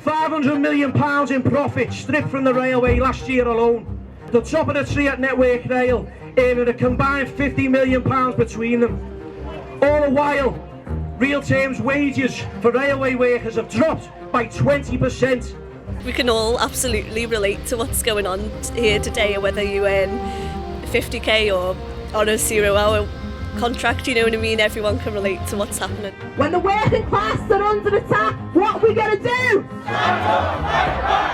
£500 million in profit stripped from the railway last year alone. The top of the tree at Network Rail earning a combined £50 million between them. All the while, real terms wages for railway workers have dropped by 20%. We can all absolutely relate to what's going on here today, whether you earn 50k or on a 0-hour contract, you know what I mean? Everyone can relate to what's happening. When the working class are under attack, what are we going to do?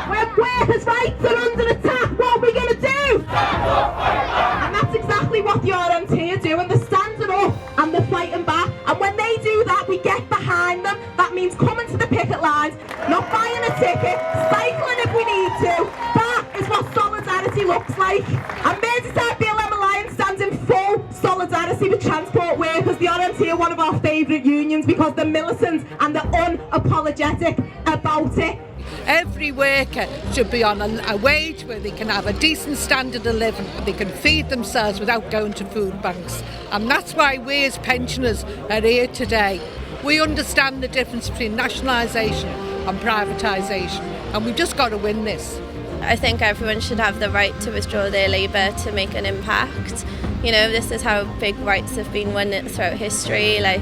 When workers' rights are under attack, what are we going to do? And that's exactly what the RMT are doing. They're standing up and they're fighting back. And when they do that, we get behind them. That means coming to the picket lines, not buying a ticket, cycling if we need to. That is what solidarity looks like. And Merseyside BLM Alliance stands in full solidarity with transport workers. The RMT are one of our favourite unions because they're militant and they're unapologetic about it. Every worker should be on a wage where they can have a decent standard of living, they can feed themselves without going to food banks. And that's why we as pensioners are here today. We understand the difference between nationalisation and privatisation, and we've just got to win this. I think everyone should have the right to withdraw their labour to make an impact. You know, this is how big rights have been won throughout history, like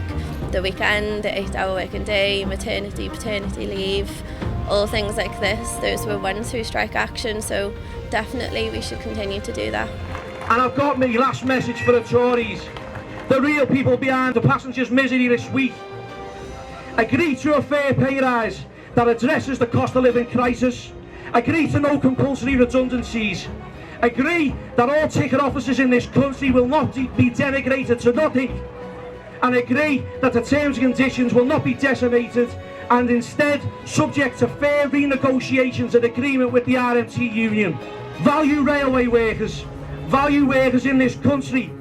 the weekend, the 8-hour working day, maternity, paternity leave, all things like this. Those were won through strike action, so definitely we should continue to do that. And I've got my last message for the Tories, the real people behind the passengers' misery this week. Agree to a fair pay rise that addresses the cost of living crisis. Agree to no compulsory redundancies. Agree that all ticket officers in this country will not be denigrated to nothing. And agree that the terms and conditions will not be decimated and instead subject to fair renegotiations and agreement with the RMT union. Value railway workers. Value workers in this country.